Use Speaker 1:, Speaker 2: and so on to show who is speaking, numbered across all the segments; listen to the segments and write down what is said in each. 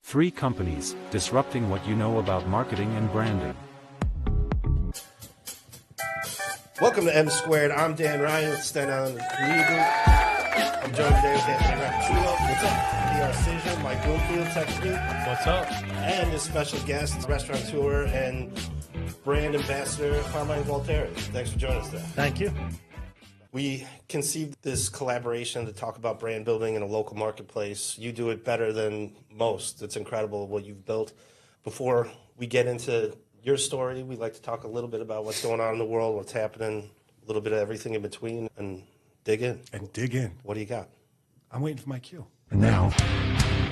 Speaker 1: Three companies, disrupting what you know about marketing and branding.
Speaker 2: Welcome to M Squared. I'm Dan Ryan with Sten on the Legal. I'm joined today with Anthony Rapatulo. What's up? PR Cision, Mike Bloomfield, text me.
Speaker 3: What's up?
Speaker 2: And this special guest, restaurateur and brand ambassador, Carmine Gualtieri. Thanks for joining us today.
Speaker 3: Thank you.
Speaker 2: We conceived this collaboration to talk about brand building in a local marketplace. You do it better than most. It's incredible what you've built. Before we get into your story, we'd like to talk a little bit about what's going on in the world, what's happening, a little bit of everything in between, and dig in. What do you got?
Speaker 4: I'm waiting for my cue.
Speaker 5: And now,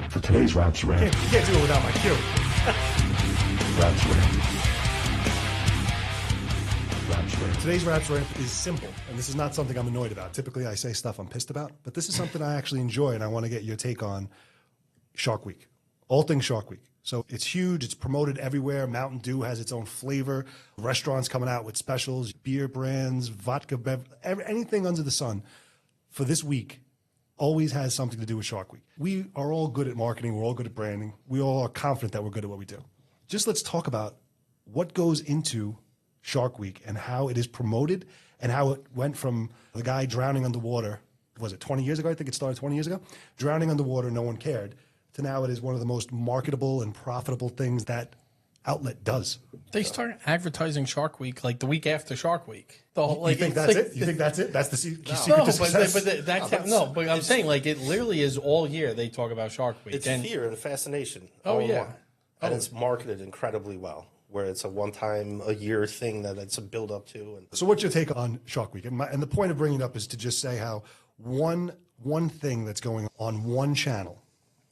Speaker 5: for today's Raps Rant.
Speaker 4: You can't do it without my cue.
Speaker 5: Raps Rant. Raps Rant.
Speaker 4: Today's Raps Rant is simple, and this is not something I'm annoyed about. Typically, I say stuff I'm pissed about, but this is something I actually enjoy, and I want to get your take on Shark Week. All things Shark Week. So it's huge. It's promoted everywhere. Mountain Dew has its own flavor. Restaurants coming out with specials, beer brands, vodka, anything under the sun for this week always has something to do with Shark Week. We are all good at marketing. We're all good at branding. We all are confident that we're good at what we do. Just let's talk about what goes into Shark Week and how it is promoted and how it went from the guy drowning underwater, was it 20 years ago? I think it started 20 years ago. Drowning underwater, no one cared. To now it is one of the most marketable and profitable things that outlet does.
Speaker 3: They started advertising Shark Week like the week after Shark Week. The whole,
Speaker 4: You think that's it? You think that's it? That's the secret to success?
Speaker 3: But I'm saying like it literally is all year they talk about Shark Week.
Speaker 2: It's fear and fascination.
Speaker 3: Oh, yeah.
Speaker 2: One. And it's marketed incredibly well, where it's a one-time a year thing that it's a build-up to. And
Speaker 4: So what's your take on Shark Week? And the point of bringing it up is to just say how one thing that's going on one channel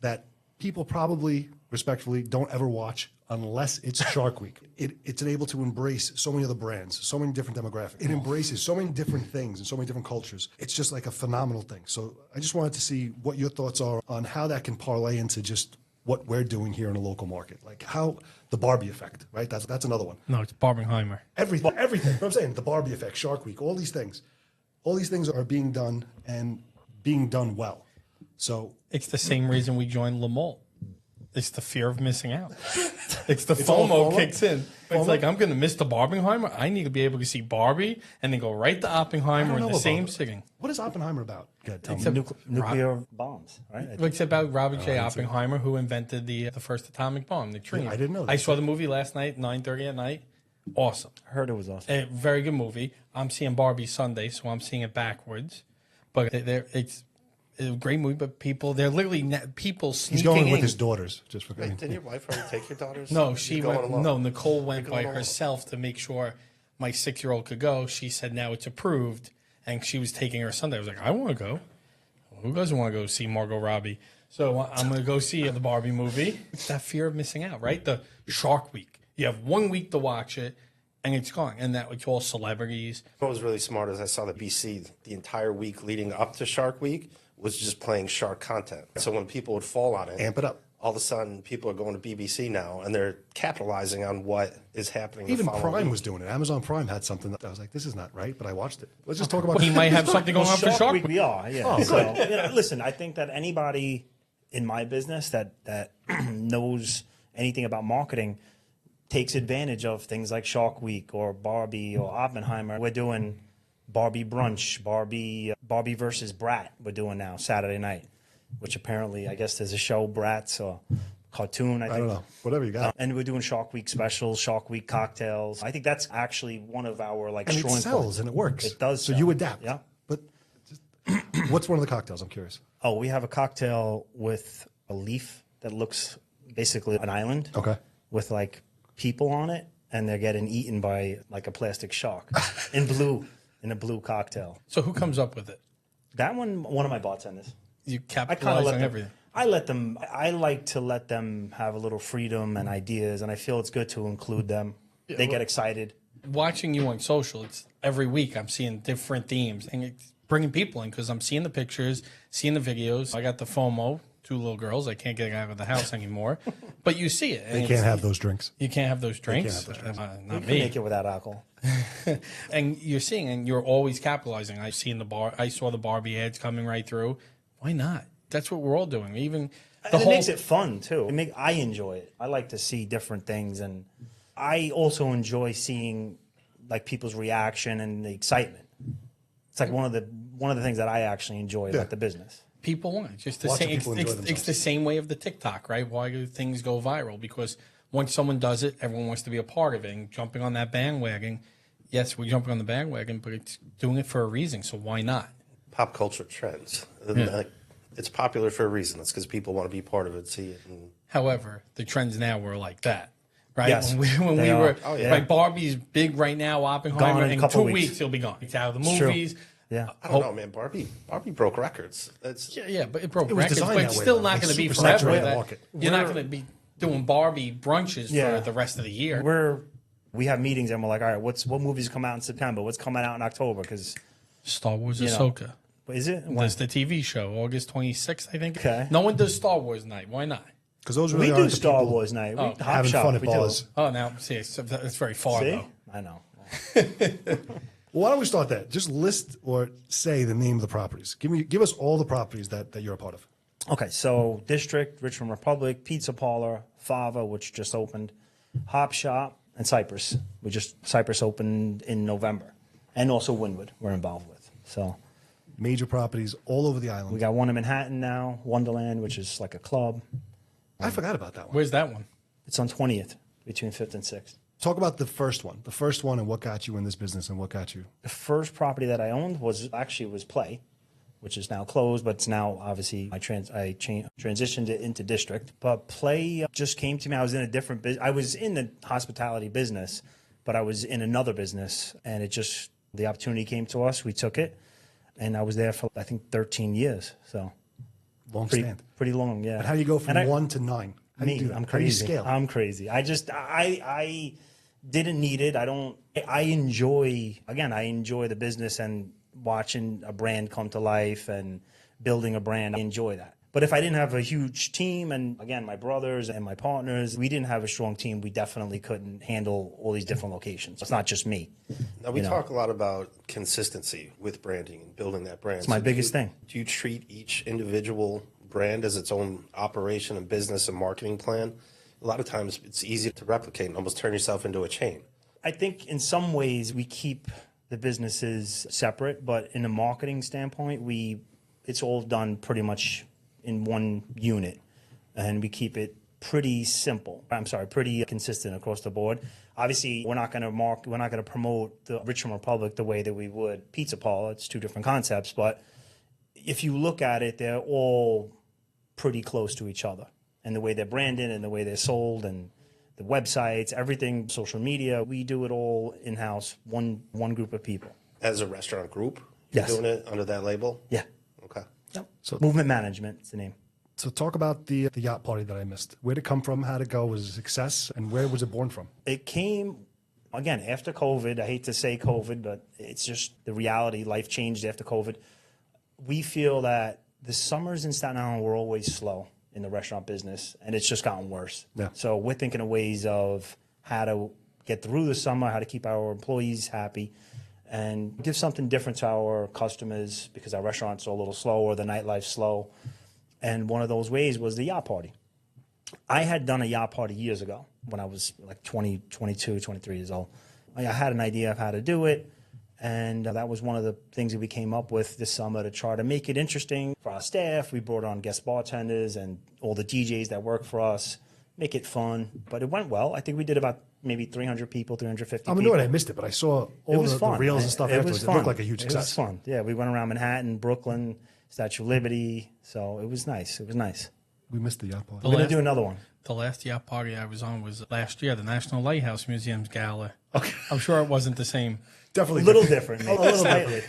Speaker 4: that people probably, respectfully, don't ever watch unless it's Shark Week. It's able to embrace so many other brands, so many different demographics. It embraces so many different things and so many different cultures. It's just like a phenomenal thing. So I just wanted to see what your thoughts are on how that can parlay into just what we're doing here in a local market. Like how the Barbie effect, right? That's another one.
Speaker 3: No, it's Barbenheimer.
Speaker 4: Everything. What I'm saying, the Barbie effect, Shark Week, all these things are being done and being done well. So
Speaker 3: It's the same reason we joined Le Mans. It's the fear of missing out. It's the
Speaker 4: all
Speaker 3: FOMO
Speaker 4: FOMO?
Speaker 3: kicks in. It's like, I'm going to miss the Barbenheimer. I need to be able to see Barbie and then go right to Oppenheimer in the same sitting.
Speaker 4: What is Oppenheimer about? Go ahead, tell
Speaker 3: It's
Speaker 4: me.
Speaker 6: Nuclear bombs, right?
Speaker 3: It's about Robert J. Oppenheimer, who invented the first atomic bomb, the tritium.
Speaker 4: I didn't know that.
Speaker 3: I saw the movie last night, 9:30 at night. Awesome.
Speaker 6: Heard it was awesome.
Speaker 3: A very good movie. I'm seeing Barbie Sunday, so I'm seeing it backwards. But it's a great movie, but they're literally people sneaking
Speaker 4: He's going with
Speaker 3: in.
Speaker 4: his daughters. Just for
Speaker 2: Wait, didn't your wife already take your daughters?
Speaker 3: No,
Speaker 2: You're
Speaker 3: she
Speaker 2: going
Speaker 3: went.
Speaker 2: alone.
Speaker 3: No, Nicole went by
Speaker 2: going alone.
Speaker 3: herself to make sure my 6-year-old could go. She said now it's approved, and she was taking her Sunday. I was like, I want to go. Who doesn't want to go see Margot Robbie? So I'm going to go see the Barbie movie. It's that fear of missing out, right? The Shark Week. You have 1 week to watch it, and it's gone. And that it's all celebrities.
Speaker 2: What was really smart is I saw the BC the entire week leading up to Shark Week was just playing shark content. So when people would fall on it,
Speaker 4: Amp it up.
Speaker 2: all of a sudden people are going to BBC now and they're capitalizing on what is happening.
Speaker 4: Even
Speaker 2: the following
Speaker 4: Prime
Speaker 2: week.
Speaker 4: was doing it. Amazon Prime had something that I was like, this is not right, but I watched it. Let's just talk about
Speaker 3: He might have something going on for Shark Week.
Speaker 6: We are, yeah.
Speaker 4: Oh,
Speaker 6: So, listen, I think that anybody in my business that knows anything about marketing takes advantage of things like Shark Week or Barbie or Oppenheimer. We're doing Barbie brunch, Barbie versus Brat. We're doing now Saturday night, which apparently I guess there's a show Bratz or cartoon. I think.
Speaker 4: I don't know. Whatever you got.
Speaker 6: And we're doing Shark Week specials, Shark Week cocktails. I think that's actually one of our
Speaker 4: And it
Speaker 6: strong
Speaker 4: sells
Speaker 6: points.
Speaker 4: and it works.
Speaker 6: It does
Speaker 4: So
Speaker 6: sell.
Speaker 4: you adapt.
Speaker 6: Yeah.
Speaker 4: But just, what's one of the cocktails? I'm curious.
Speaker 6: Oh, we have a cocktail with a leaf that looks basically an island.
Speaker 4: Okay.
Speaker 6: With like people on it, and they're getting eaten by like a plastic shark in a blue cocktail.
Speaker 3: So who comes up with it?
Speaker 6: That one of my bartenders.
Speaker 3: You
Speaker 6: I kind
Speaker 3: capitalize
Speaker 6: of let
Speaker 3: on
Speaker 6: them.
Speaker 3: everything.
Speaker 6: I like to let them have a little freedom and ideas, and I feel it's good to include them. They get excited.
Speaker 3: Watching you on social, it's every week I'm seeing different themes and it's bringing people in because I'm seeing the pictures, seeing the videos. I got the FOMO, 2 little girls. I can't get out of the house anymore, but you see it. And
Speaker 4: They can't have those drinks.
Speaker 3: You can't have those drinks.
Speaker 4: have those drinks.
Speaker 3: Not
Speaker 6: You
Speaker 3: me.
Speaker 6: can make it without alcohol.
Speaker 3: And you're seeing, and you're always capitalizing. I saw the Barbie ads coming right through. Why not? That's what we're all doing. Even
Speaker 6: And it makes it fun too. I enjoy it. I like to see different things, and I also enjoy seeing like people's reaction and the excitement. It's like one of the things that I actually enjoy about the business.
Speaker 3: People want it. Just the
Speaker 4: Lots of
Speaker 3: same.
Speaker 4: people enjoy
Speaker 3: It's
Speaker 4: themselves.
Speaker 3: the same way of the TikTok, right? Why do things go viral? Because once someone does it, everyone wants to be a part of it. And jumping on that bandwagon, yes, we're jumping on the bandwagon, but it's doing it for a reason. So why not?
Speaker 2: Pop culture trends. And, it's popular for a reason. It's because people want to be part of it, see it. And
Speaker 3: However, the trends now were like that, right?
Speaker 6: Yes,
Speaker 3: when
Speaker 6: they
Speaker 3: we were,
Speaker 6: are.
Speaker 3: like Barbie's big right now, Oppenheimer,
Speaker 6: Gone in a
Speaker 3: in
Speaker 6: couple
Speaker 3: 2
Speaker 6: weeks.
Speaker 3: weeks he'll be gone. It's out of the
Speaker 6: It's true.
Speaker 3: movies.
Speaker 6: Yeah.
Speaker 2: I don't know, man. Barbie broke records. That's
Speaker 3: Yeah, but it broke
Speaker 4: It was
Speaker 3: records.
Speaker 4: designed
Speaker 3: But
Speaker 4: that
Speaker 3: it's
Speaker 4: way,
Speaker 3: still
Speaker 4: though.
Speaker 3: not
Speaker 4: Like
Speaker 3: going to be
Speaker 4: super
Speaker 3: forever.
Speaker 4: saturated
Speaker 3: That-
Speaker 4: market.
Speaker 3: You're not going to be doing Barbie brunches
Speaker 6: Yeah.
Speaker 3: for the rest of the year.
Speaker 6: We have meetings and we're like, all right, what movies come out in September? What's coming out in October? Because
Speaker 3: Star Wars
Speaker 6: You know,
Speaker 3: Ahsoka.
Speaker 6: is it?
Speaker 3: There's the TV show, August 26th, I think.
Speaker 6: Okay.
Speaker 3: No one does Star Wars night. Why not?
Speaker 4: Because those
Speaker 6: We
Speaker 4: really
Speaker 6: do
Speaker 4: aren't the
Speaker 6: Star
Speaker 4: people
Speaker 6: Wars night. We Hop
Speaker 4: having
Speaker 6: Shop,
Speaker 4: fun at
Speaker 6: we do.
Speaker 4: bars.
Speaker 3: Oh, now, see, it's very far,
Speaker 6: See?
Speaker 3: though.
Speaker 6: I know.
Speaker 4: Well, why don't we start that? Just list or say the name of the properties. Give us all the properties that you're a part of.
Speaker 6: Okay, so District, Richmond Republic, Pizza Parlor, Fava, which just opened, Hop Shop, and Cypress. Cypress opened in November. And also Wynwood we're involved with. So
Speaker 4: Major properties all over the island.
Speaker 6: we got one in Manhattan now, Wonderland, which is like a club.
Speaker 4: I forgot about that one.
Speaker 3: Where's that one?
Speaker 6: It's on 20th, between 5th and 6th.
Speaker 4: Talk about the first one. The first one and what got you in this business and what got you.
Speaker 6: The first property that I owned was Play, which is now closed, but it's now obviously I transitioned it into District. But Play just came to me. I was in a different business. I was in the hospitality business, but I was in another business, and the opportunity came to us. We took it, and I was there for I think 13 years. So
Speaker 4: Long stand.
Speaker 6: pretty long, yeah.
Speaker 4: But how do you go from
Speaker 6: And
Speaker 4: 1 to 9? How do you do that?
Speaker 6: I'm
Speaker 4: How do you
Speaker 6: crazy.
Speaker 4: scale?
Speaker 6: I'm crazy. I didn't need it. I enjoy the business and watching a brand come to life and building a brand. I enjoy that. But if I didn't have a huge team, and again, my brothers and my partners, we didn't have a strong team, we definitely couldn't handle all these different locations. It's not just me.
Speaker 2: Now, we talk a lot about consistency with branding and building that brand. It's
Speaker 6: my biggest thing.
Speaker 2: Do you treat each individual brand as its own operation and business and marketing plan? A lot of times it's easy to replicate and almost turn yourself into a chain.
Speaker 6: I think in some ways we keep the businesses separate, but in a marketing standpoint, it's all done pretty much in one unit, and we keep it pretty consistent across the board. Obviously, we're not going to promote the Richmond Republic the way that we would Pizza Parlor. It's two different concepts, but if you look at it, they're all pretty close to each other, and the way they're branded and the way they're sold and the websites, everything, social media, we do it all in-house, one group of people.
Speaker 2: As a restaurant group, you're
Speaker 6: Yes.
Speaker 2: doing it under that label?
Speaker 6: Yeah.
Speaker 2: Okay.
Speaker 6: Yep.
Speaker 4: So-
Speaker 6: Movement Management is the name.
Speaker 4: So talk about the yacht party that I missed. Where did it come from? How did it go? Was it a success? And where was it born from?
Speaker 6: It came, again, after COVID. I hate to say COVID, but it's just the reality. Life changed after COVID. We feel that the summers in Staten Island were always slow in the restaurant business, and it's just gotten worse.
Speaker 4: Yeah.
Speaker 6: So we're thinking of ways of how to get through the summer, how to keep our employees happy, and give something different to our customers because our restaurants are a little slower, the nightlife's slow. And one of those ways was the yacht party. I had done a yacht party years ago when I was like 22, 23 years old. I had an idea of how to do it, and that was one of the things that we came up with this summer to try to make it interesting for our staff. We brought on guest bartenders and all the DJs that work for us, make it fun. But it went well. I think we did about maybe 300 people, 350
Speaker 4: I'm
Speaker 6: people.
Speaker 4: annoyed I missed it, but I saw all the reels and stuff
Speaker 6: It
Speaker 4: afterwards.
Speaker 6: was
Speaker 4: It
Speaker 6: fun.
Speaker 4: looked like a huge
Speaker 6: It was
Speaker 4: success.
Speaker 6: fun. Yeah, we went around Manhattan, Brooklyn, Statue of Liberty. So it was nice. It was nice.
Speaker 4: We missed the yacht party.
Speaker 6: We're going to do another one.
Speaker 3: The last yacht party I was on was last year, the National Lighthouse Museum's Gala. Okay. I'm sure it wasn't the same.
Speaker 4: Definitely
Speaker 6: A little
Speaker 4: different.
Speaker 6: different. A little slightly.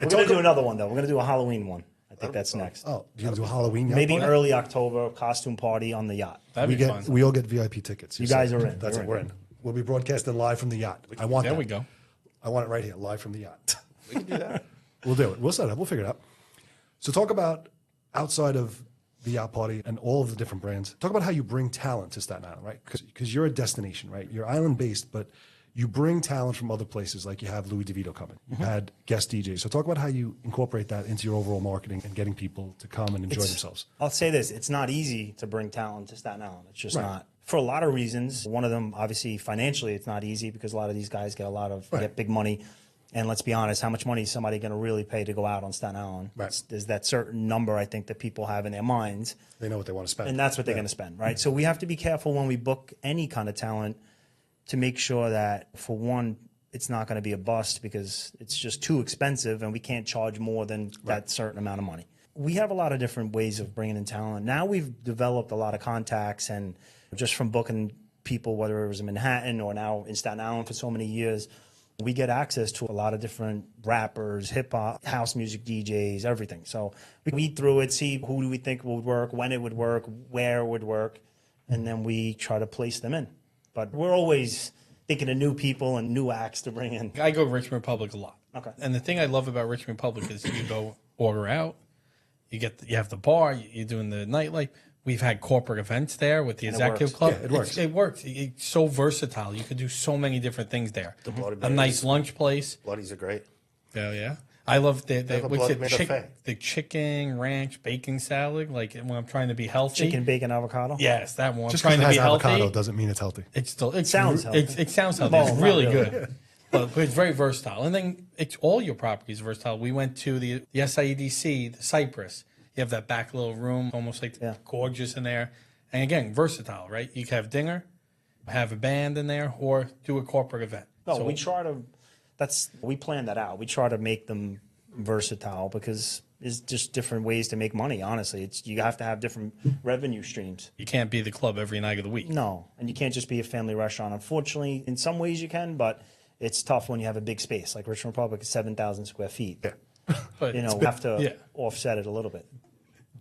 Speaker 6: We're going to do another one, though. We're going to do a Halloween one. I think that's next.
Speaker 4: Oh, you gonna do a Halloween yacht
Speaker 6: Maybe
Speaker 4: party?
Speaker 6: early October, costume party on the yacht.
Speaker 3: That'd be fun.
Speaker 4: We all get VIP tickets.
Speaker 6: You guys are in.
Speaker 4: That's
Speaker 6: You're
Speaker 4: it. We're in. We'll be broadcasting live from the yacht. I want
Speaker 3: There
Speaker 4: that.
Speaker 3: we go.
Speaker 4: I want it right here, live from the yacht.
Speaker 2: We can do that.
Speaker 4: We'll do it. We'll set it up. We'll figure it out. So talk about outside of the yacht party and all of the different brands. Talk about how you bring talent to Staten Island, right? Because you're a destination, right? You're island based, but You bring talent from other places, like you have Louis DeVito coming. You've had guest DJs. So talk about how you incorporate that into your overall marketing and getting people to come and enjoy themselves.
Speaker 6: I'll say this, it's not easy to bring talent to Staten Island. It's just not. For a lot of reasons. One of them, obviously, financially, it's not easy because a lot of these guys get big money. And let's be honest, how much money is somebody going to really pay to go out on Staten Island? There's that certain number, I think, that people have in their minds.
Speaker 4: They know what they want to spend.
Speaker 6: And that's what they're going to spend, right? So we have to be careful when we book any kind of talent to make sure that, for one, it's not going to be a bust because it's just too expensive and we can't charge more than that certain amount of money. We have a lot of different ways of bringing in talent. Now we've developed a lot of contacts, and just from booking people, whether it was in Manhattan or now in Staten Island for so many years, we get access to a lot of different rappers, hip-hop, house music DJs, everything. So we weed through it, see who do we think would work, when it would work, where it would work, and then we try to place them in. But we're always thinking of new people and new acts to bring in.
Speaker 3: I go Richmond Republic a lot.
Speaker 6: Okay.
Speaker 3: And the thing I love about Richmond Republic is you go order out, you have the bar, you're doing the nightlife. We've had corporate events there with the executive club.
Speaker 4: Yeah, it works.
Speaker 3: It works. It's so versatile. You could do so many different things there.
Speaker 2: The Bloody
Speaker 3: A nice lunch place.
Speaker 2: Bloodies are great.
Speaker 3: Yeah. I love the
Speaker 2: have a
Speaker 3: what's
Speaker 2: Bloody
Speaker 3: it,
Speaker 2: Mary buffet.
Speaker 3: the chicken ranch bacon salad. Like when I'm trying to be healthy.
Speaker 6: Chicken, bacon, avocado?
Speaker 3: Yes, that one.
Speaker 4: Just
Speaker 3: I'm
Speaker 4: because
Speaker 3: trying
Speaker 4: it
Speaker 3: to
Speaker 4: has
Speaker 3: be
Speaker 4: avocado
Speaker 3: healthy.
Speaker 4: doesn't mean it's healthy.
Speaker 3: It
Speaker 6: sounds healthy.
Speaker 3: It sounds healthy.
Speaker 6: No,
Speaker 3: It's
Speaker 6: not
Speaker 3: really
Speaker 6: really.
Speaker 3: good. But it's very versatile. And then it's all your properties versatile. We went to the SIEDC, the Cypress. You have that back little room, almost like gorgeous in there. And again, versatile, right? You can have dinner, have a band in there, or do a corporate event.
Speaker 6: No,
Speaker 3: So
Speaker 6: we try to. We plan that out. We try to make them versatile because it's just different ways to make money. Honestly, you have to have different revenue streams.
Speaker 3: you can't be the club every night of the week.
Speaker 6: No, and you can't just be a family restaurant. Unfortunately, in some ways you can, but it's tough when you have a big space. Like Richmond Republic is 7,000 square feet.
Speaker 4: Yeah.
Speaker 3: But
Speaker 6: You know, we have to offset it a little bit.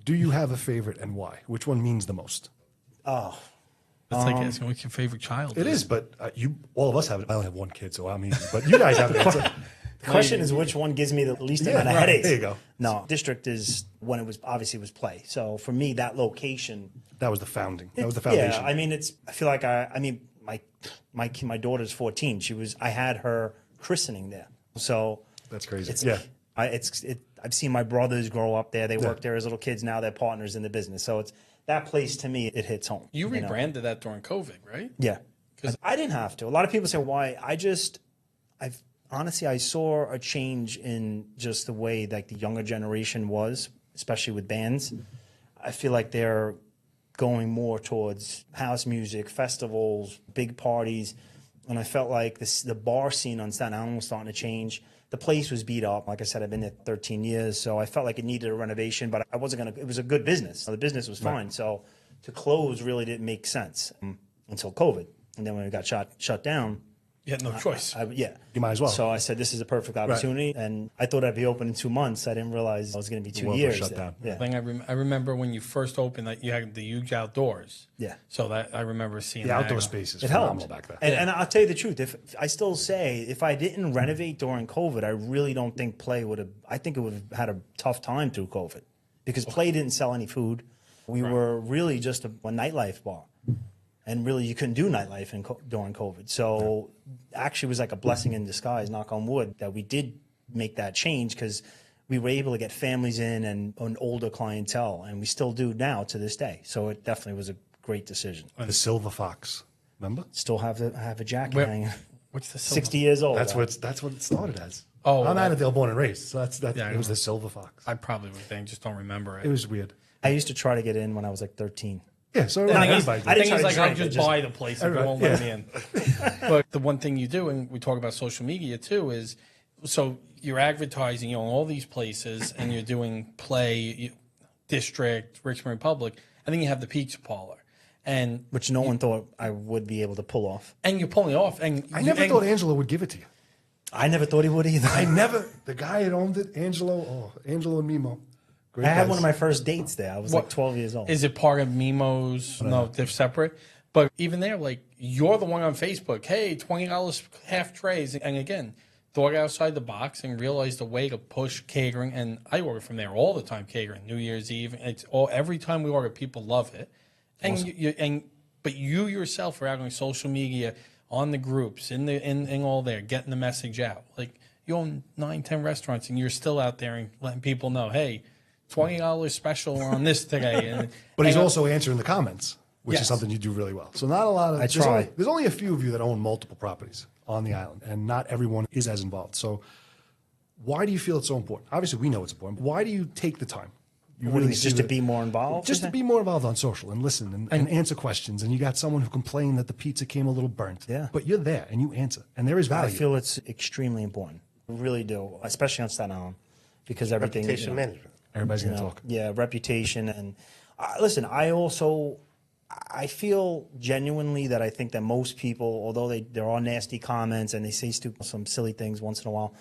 Speaker 4: Do you have a favorite and why? Which one means the most?
Speaker 6: Oh,
Speaker 3: it's like asking what's your favorite child.
Speaker 4: It is, but all of us have it. I only have one kid, so I'm easy. But you guys have it.
Speaker 6: the question is which one gives me the least amount of headaches.
Speaker 4: There you go.
Speaker 6: No, district is when it was obviously was play. So for me, that location.
Speaker 4: That was the founding. That was the foundation.
Speaker 6: Yeah, I mean, I feel like my daughter's 14. I had her christening there. So
Speaker 4: That's crazy.
Speaker 6: It's,
Speaker 4: Yeah.
Speaker 6: I've seen my brothers grow up there. They work there as little kids. Now they're partners in the business. So it's that place to me. It hits home.
Speaker 3: You
Speaker 6: know?
Speaker 3: rebranded that during COVID, right?
Speaker 6: Yeah, I didn't have to. A lot of people say why. Honestly, I saw a change in just the way like the younger generation was, especially with bands. I feel like they're going more towards house music, festivals, big parties, and I felt like the bar scene on Staten Island was starting to change. The place was beat up. Like I said, I've been there 13 years, so I felt like it needed a renovation, but I wasn't going to. It was a good business. The business was fine. So to close really didn't make sense until COVID. And then when it got shut down,
Speaker 3: You had no choice.
Speaker 4: You might as well.
Speaker 6: So I said, this is a perfect opportunity. And I thought I'd be open in 2 months. I didn't realize it was going to be 2
Speaker 4: world was
Speaker 6: years.
Speaker 4: shut
Speaker 6: there.
Speaker 4: down.
Speaker 6: Yeah.
Speaker 3: Thing I remember when you first opened that you had the huge outdoors.
Speaker 6: Yeah.
Speaker 3: So that I remember seeing
Speaker 4: the
Speaker 3: that.
Speaker 4: outdoor space is
Speaker 6: It
Speaker 4: phenomenal
Speaker 6: helped.
Speaker 4: back then.
Speaker 6: And I'll tell you the truth. If I still say, if I didn't renovate during COVID, I really don't think Play would have, I think it would have had a tough time through COVID because Play didn't sell any food. We were really just a nightlife bar. And really, you couldn't do nightlife during COVID. So actually, it was like a blessing in disguise, knock on wood, that we did make that change because we were able to get families in and an older clientele. And we still do now to this day. So it definitely was a great decision.
Speaker 4: The Silver Fox, remember?
Speaker 6: Still have a jacket hanging.
Speaker 3: What's the
Speaker 6: 60 years old.
Speaker 4: That's what it started as.
Speaker 3: Oh,
Speaker 4: I'm
Speaker 3: that-
Speaker 4: Annandale, born and raised. So
Speaker 3: Yeah,
Speaker 4: it was the Silver Fox.
Speaker 3: I probably would think, just don't remember it.
Speaker 4: It was weird.
Speaker 6: I used to try to get in when I was like 13.
Speaker 4: Yeah, so
Speaker 6: I guess-
Speaker 4: everybody did.
Speaker 6: I
Speaker 3: The
Speaker 6: didn't
Speaker 3: thing is,
Speaker 6: try
Speaker 3: like,
Speaker 6: to
Speaker 3: I'll
Speaker 6: drink,
Speaker 3: just
Speaker 6: I
Speaker 3: buy the place if they won't let me in. But the one thing you do, and we talk about social media too, is so you're advertising, you know, in all these places, and you're doing Play, District, Richmond Republic, and then you have the pizza parlor, and
Speaker 6: Which no one thought I would be able to pull off.
Speaker 3: you're pulling it off. And
Speaker 4: I never thought Angelo would give it to you.
Speaker 6: I never thought he would either.
Speaker 4: The guy that owned it, Angelo and Mimo. Great
Speaker 6: I had
Speaker 4: guys.
Speaker 6: one of my first dates there. I was like 12 years old.
Speaker 3: Is it part of Mimo's? No, they're separate. But even there, like, you're the one on Facebook. Hey, $20 half trays. And again, thought outside the box and realized a way to push catering. And I order from there all the time, catering, New Year's Eve. It's all every time we order, people love it. And
Speaker 6: Awesome.
Speaker 3: but you yourself are out on social media, on the groups, in all there, getting the message out. Like, you own 9, 10 restaurants, and you're still out there and letting people know, hey, $20 special on this today. And,
Speaker 4: But he's also answering the comments, which
Speaker 3: Yes.
Speaker 4: is something you do really well. So not a lot of.
Speaker 6: I try.
Speaker 4: There's only a few of you that own multiple properties on the island, and not everyone is as involved. So why do you feel it's so important? Obviously, we know it's important. But why do you take the time? You
Speaker 6: What do you mean,
Speaker 4: see
Speaker 6: just to
Speaker 4: the-
Speaker 6: be more involved?
Speaker 4: Just to be more involved on social and listen and answer questions. And you got someone who complained that the pizza came a little burnt.
Speaker 6: Yeah.
Speaker 4: But you're there and you answer, and there is
Speaker 6: I
Speaker 4: value.
Speaker 6: feel it's extremely important. I really do, especially on Staten Island, because everything.
Speaker 2: Reputation management.
Speaker 4: Everybody's going to
Speaker 6: you know,
Speaker 4: talk.
Speaker 6: Yeah, reputation. And listen, I feel genuinely that I think that most people, although there are nasty comments and they say some silly things once in a while,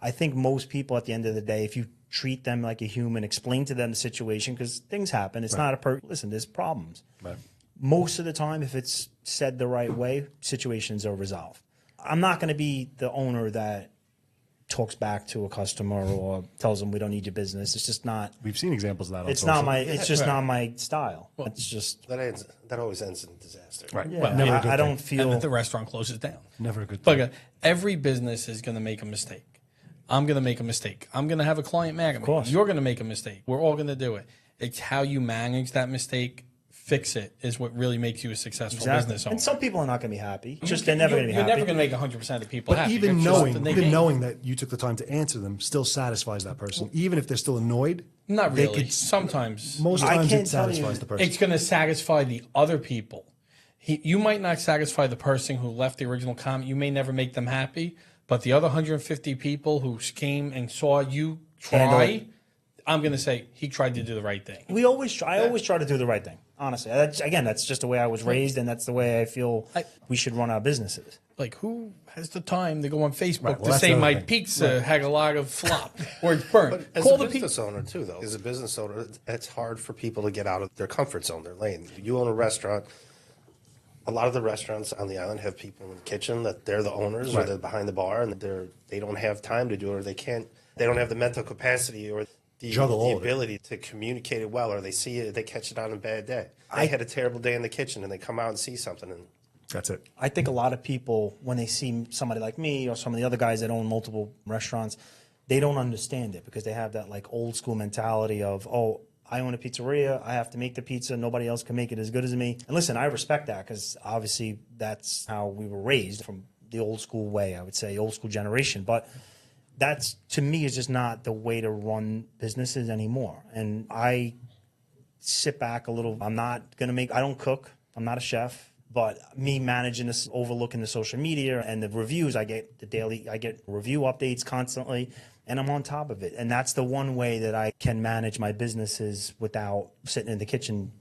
Speaker 6: I think most people at the end of the day, if you treat them like a human, explain to them the situation, because things happen. It's not listen, there's problems.
Speaker 4: Right.
Speaker 6: Most of the time, if it's said the right way, situations are resolved. I'm not going to be the owner that talks back to a customer or tells them we don't need your business. It's just not.
Speaker 4: We've seen examples of that on
Speaker 6: It's
Speaker 4: social.
Speaker 6: not my. It's just not my style. It's just.
Speaker 2: That always ends in disaster.
Speaker 4: Right.
Speaker 6: Yeah,
Speaker 4: Well, never a good
Speaker 6: I don't
Speaker 4: thing.
Speaker 6: feel.
Speaker 3: and the restaurant closes down.
Speaker 4: Never a good thing.
Speaker 3: But every business is going to make a mistake. I'm going to make a mistake. I'm going to have a client mad at me.
Speaker 6: course.
Speaker 3: You're going to make a mistake. We're all going to do it. It's how you manage that mistake, fix it, is what really makes you a successful business owner.
Speaker 6: And some people are not going to be happy. Just they're never going to be
Speaker 3: You're
Speaker 6: happy.
Speaker 3: never going to make 100% of people
Speaker 4: But
Speaker 3: happy.
Speaker 4: even
Speaker 3: It's just
Speaker 4: knowing,
Speaker 3: the name.
Speaker 4: that you took the time to answer them still satisfies that person, even if they're still annoyed.
Speaker 3: Not
Speaker 4: they
Speaker 3: really.
Speaker 4: could-
Speaker 3: Sometimes.
Speaker 4: Most
Speaker 6: I
Speaker 4: times
Speaker 6: can't
Speaker 4: it
Speaker 6: tell you-
Speaker 4: satisfies the person.
Speaker 3: It's going to satisfy the other people. You might not satisfy the person who left the original comment. You may never make them happy, but the other 150 people who came and saw you
Speaker 6: Handle
Speaker 3: try,
Speaker 6: it.
Speaker 3: I'm going to say he tried to do the right thing.
Speaker 6: I always try to do the right thing. Honestly, that's just the way I was raised, and that's the way I feel we should run our businesses.
Speaker 3: Like, who has the time to go on Facebook
Speaker 4: Right, well,
Speaker 3: to
Speaker 4: that's
Speaker 3: say
Speaker 4: the other
Speaker 3: my
Speaker 4: thing.
Speaker 3: pizza had a lot of flop or it's burnt?
Speaker 2: As
Speaker 3: Call
Speaker 2: a
Speaker 3: the
Speaker 2: business owner, too, though, as a business owner, it's hard for people to get out of their comfort zone, their lane. You own a restaurant. A lot of the restaurants on the island have people in the kitchen that they're the owners or
Speaker 4: Right.
Speaker 2: they're behind the bar, and they don't have time to do it, or they don't have the mental capacity or the
Speaker 4: Juggle all of it.
Speaker 2: ability to communicate it well, or they see it, they catch it on a bad day. I had a terrible day in the kitchen, and they come out and see something, and
Speaker 4: That's it.
Speaker 6: I think a lot of people, when they see somebody like me or some of the other guys that own multiple restaurants, they don't understand it because they have that like old school mentality of, oh, I own a pizzeria. I have to make the pizza. Nobody else can make it as good as me. And listen, I respect that because obviously that's how we were raised from the old school way, I would say, old school generation. But that's, to me, is just not the way to run businesses anymore. And I sit back a little. I'm not going to make, I don't cook. I'm not a chef. But me managing this, overlooking the social media and the reviews, I get review updates constantly, and I'm on top of it. And that's the one way that I can manage my businesses without sitting in the kitchen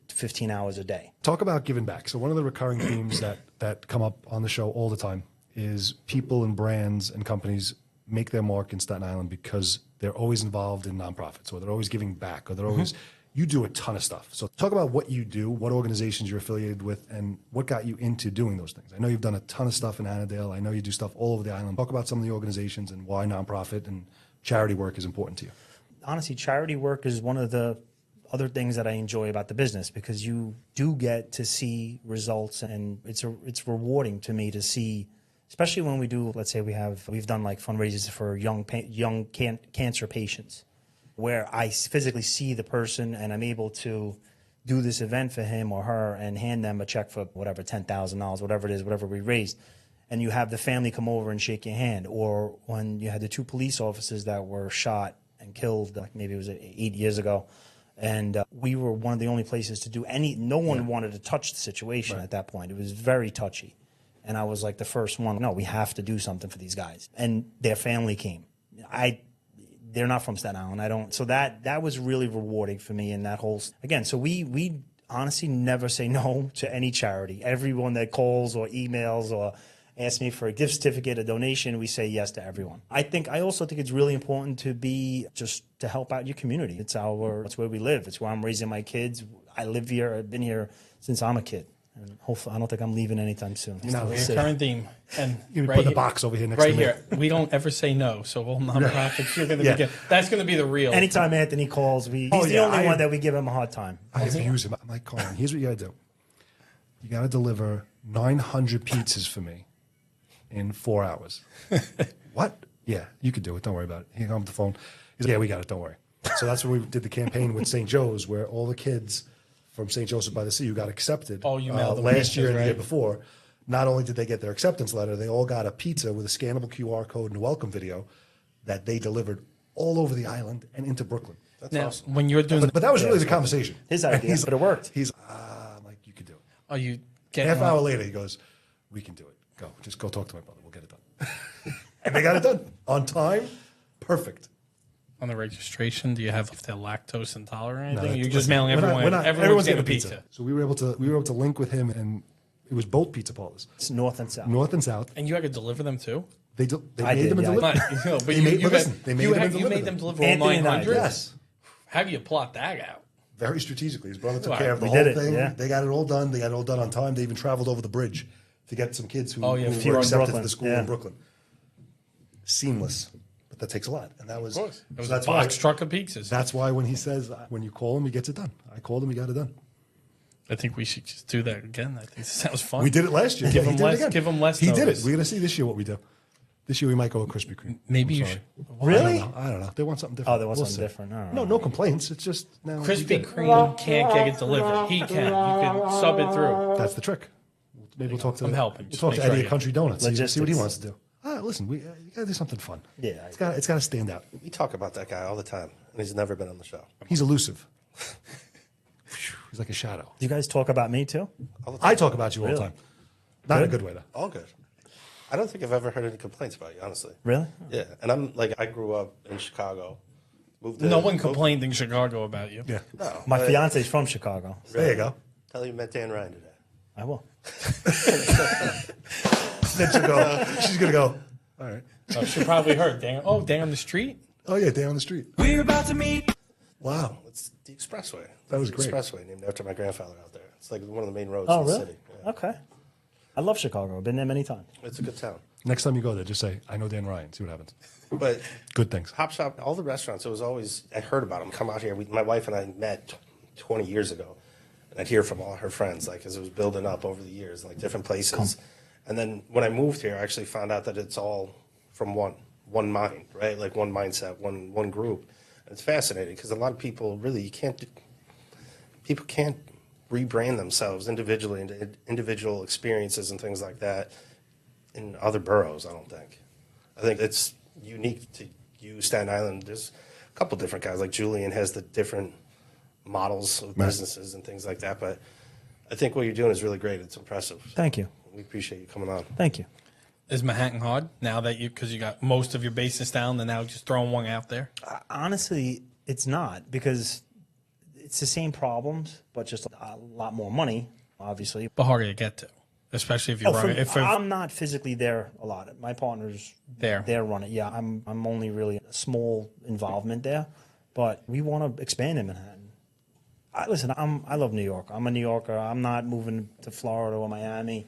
Speaker 6: 15 hours a day.
Speaker 4: Talk about giving back. So one of the recurring themes that come up on the show all the time is people and brands and companies make their mark in Staten Island because they're always involved in nonprofits, or they're always giving back, or they're always. You do a ton of stuff. So talk about what you do, what organizations you're affiliated with, and what got you into doing those things. I know you've done a ton of stuff in Annandale. I know you do stuff all over the island. Talk about some of the organizations and why nonprofit and charity work is important to you.
Speaker 6: Honestly, charity work is one of the other things that I enjoy about the business because you do get to see results, and it's rewarding to me to see, especially when we do. Let's say we've done like fundraisers for young cancer patients, where I physically see the person and I'm able to do this event for him or her and hand them a check for whatever, $10,000, whatever it is, whatever we raised. And you have the family come over and shake your hand. Or when you had the 2 police officers that were shot and killed, like maybe it was 8 years ago. And we were one of the only places to do no one wanted to touch the situation at that point. It was very touchy. And I was like the first one, no, we have to do something for these guys. And their family came. They're not from Staten Island. So that was really rewarding for me in that whole, again, so we honestly never say no to any charity. Everyone that calls or emails or asks me for a gift certificate, a donation, we say yes to everyone. I also think it's really important to help out your community. It's where we live. It's where I'm raising my kids. I live here. I've been here since I'm a kid. And hopefully, I don't think I'm leaving anytime soon.
Speaker 3: Current theme. And
Speaker 4: You put the box over here next to me.
Speaker 3: Right here. We don't ever say no. So all nonprofits, you're going to be that's going to be the real.
Speaker 6: Anytime Anthony calls, he's the only one that we give him a hard time.
Speaker 4: I abuse him. I'm like, Carmine, here's what you got to do. you got to deliver 900 pizzas for me in 4 hours. What? Yeah, you could do it. Don't worry about it. He hung up the phone. He's like, yeah, we got it. Don't worry. So that's when we did the campaign with St. Joe's, where all the kids from St. Joseph by the Sea who got accepted
Speaker 3: Oh, you mailed them
Speaker 4: last
Speaker 3: pizzas,
Speaker 4: year and the year
Speaker 3: right?
Speaker 4: before, not only did they get their acceptance letter, they all got a pizza with a scannable QR code and a welcome video that they delivered all over the island and into Brooklyn.
Speaker 3: Now, when you're doing,
Speaker 4: But that was really the conversation.
Speaker 6: His idea, but it worked.
Speaker 4: He's I'm like, you could do it.
Speaker 3: are you getting
Speaker 4: Half hour later, he goes, we can do it. Go. Just go talk to my brother. We'll get it done. And they got it done. On time. Perfect.
Speaker 3: on the registration? Do you have if they're lactose intolerant or anything?
Speaker 4: No,
Speaker 3: You're just
Speaker 4: listen,
Speaker 3: mailing
Speaker 4: we're not-
Speaker 3: everyone.
Speaker 4: we're not-
Speaker 3: Everyone's getting a pizza.
Speaker 4: So we were able to link with him, and it was both pizza parlors,
Speaker 6: It's north and south.
Speaker 4: north and south.
Speaker 3: And you had to deliver them too?
Speaker 4: They
Speaker 6: I
Speaker 4: made
Speaker 6: did,
Speaker 4: them and
Speaker 6: yeah.
Speaker 4: delivered.
Speaker 3: Not, you know, but
Speaker 4: They
Speaker 3: you,
Speaker 4: made-
Speaker 3: you,
Speaker 4: but listen, they made
Speaker 3: you,
Speaker 4: them
Speaker 3: had-
Speaker 4: and
Speaker 3: you
Speaker 4: delivered
Speaker 3: made them
Speaker 4: them.
Speaker 3: deliver all
Speaker 6: Anthony and I,
Speaker 3: 900?
Speaker 4: Yes.
Speaker 3: How do you plot that out?
Speaker 4: Very strategically. His brother took
Speaker 3: Wow.
Speaker 4: care of the
Speaker 6: We
Speaker 4: whole
Speaker 6: did it,
Speaker 4: thing.
Speaker 6: yeah.
Speaker 4: They got it all done. They got it all done on time. They even traveled over the bridge to get some kids who,
Speaker 3: Oh, yeah,
Speaker 4: who
Speaker 3: few
Speaker 4: were
Speaker 3: in
Speaker 4: accepted to
Speaker 6: Brooklyn,
Speaker 4: the school
Speaker 6: yeah.
Speaker 4: in Brooklyn. Seamless. But that takes a lot. And that was,
Speaker 3: Of course. It was
Speaker 4: so
Speaker 3: a
Speaker 4: that's why,
Speaker 3: box truck of pizzas.
Speaker 4: that's why when he says, when you call him, he gets it done. I called him, he got it done.
Speaker 3: I think we should just do that again. I think this sounds fun.
Speaker 4: We did it last year.
Speaker 3: Give
Speaker 4: Yeah,
Speaker 3: him
Speaker 4: he did it
Speaker 3: less-
Speaker 4: again.
Speaker 3: give him less
Speaker 4: He did it.
Speaker 3: notice.
Speaker 4: We're going to see this year what we do. This year we might go with Krispy Kreme.
Speaker 3: Maybe
Speaker 4: I'm
Speaker 3: you
Speaker 4: sorry.
Speaker 3: should.
Speaker 6: Really?
Speaker 4: I don't know. They want something different.
Speaker 6: Oh, they want
Speaker 4: We'll
Speaker 6: something
Speaker 4: see.
Speaker 6: different. I don't
Speaker 4: No,
Speaker 6: know.
Speaker 4: no complaints. It's just now. we
Speaker 3: Krispy
Speaker 4: did it.
Speaker 3: Kreme can't get it delivered. He can. You can sub it through.
Speaker 4: That's the trick. Maybe we'll talk to.
Speaker 3: I'm helping.
Speaker 4: We'll
Speaker 3: Just
Speaker 4: talk
Speaker 3: make
Speaker 4: to
Speaker 3: sure
Speaker 4: Eddie
Speaker 3: I
Speaker 4: at Country Donuts. See what he
Speaker 6: Logistics.
Speaker 4: wants to do. Listen, you got to do something fun.
Speaker 6: Yeah.
Speaker 4: it's got to stand out.
Speaker 2: We talk about that guy all the time, and he's never been on the show.
Speaker 4: He's elusive. He's like a shadow.
Speaker 6: Do you guys talk about me too?
Speaker 4: I talk about you all the
Speaker 6: Really?
Speaker 4: time. Not in a
Speaker 6: Good?
Speaker 4: good way though.
Speaker 2: All good. I don't think I've ever heard any complaints about you, honestly.
Speaker 6: Really?
Speaker 2: Yeah, and I'm like, I grew up in Chicago. Moved
Speaker 3: No
Speaker 2: in-
Speaker 3: one complained in Chicago about you.
Speaker 4: Yeah.
Speaker 2: No,
Speaker 6: My
Speaker 2: but
Speaker 6: fiance's from Chicago.
Speaker 4: There you go.
Speaker 2: Tell you met Dan Ryan today.
Speaker 6: I will.
Speaker 4: Then she's gonna go. All right.
Speaker 3: Oh, she probably heard. Dang, oh, dang on the street?
Speaker 4: Oh yeah, down the street.
Speaker 3: We're about to meet.
Speaker 4: Wow.
Speaker 2: It's the Expressway.
Speaker 4: That was
Speaker 2: The
Speaker 4: great.
Speaker 2: Expressway, named after my grandfather out there. It's like one of the main roads
Speaker 6: Oh,
Speaker 2: in the
Speaker 6: really?
Speaker 2: city. Yeah.
Speaker 6: Okay. I love Chicago. I've been there many times.
Speaker 2: It's a good town.
Speaker 4: Next time you go there, just say, "I know Dan Ryan." See what happens.
Speaker 2: But
Speaker 4: Good things.
Speaker 2: Hop Shop, all the restaurants, it was always, I heard about them come out here. My wife and I met 20 years ago, and I'd hear from all her friends, like, as it was building up over the years, like different places. And then when I moved here, I actually found out that it's all from one mind, right? Like one mindset, one group. And it's fascinating because a lot of people really, people can't rebrand themselves individually into individual experiences and things like that in other boroughs, I don't think. I think it's unique to you, Staten Island. There's a couple different guys, like Julian has the different models of
Speaker 4: Right.
Speaker 2: businesses and things like that. But I think what you're doing is really great. It's impressive.
Speaker 6: Thank you.
Speaker 2: We appreciate you coming on.
Speaker 6: Thank you.
Speaker 3: Is Manhattan hard now that because you got most of your bases down and now just throwing one out there?
Speaker 6: Honestly, it's not because it's the same problems, but just a lot more money, obviously.
Speaker 3: But harder to get to, especially if you're running. If
Speaker 6: I'm not physically there a lot. My partner's
Speaker 3: There.
Speaker 6: They're running. Yeah, I'm only really a small involvement there, but we want to expand in Manhattan. I love New York. I'm a New Yorker. I'm not moving to Florida or Miami.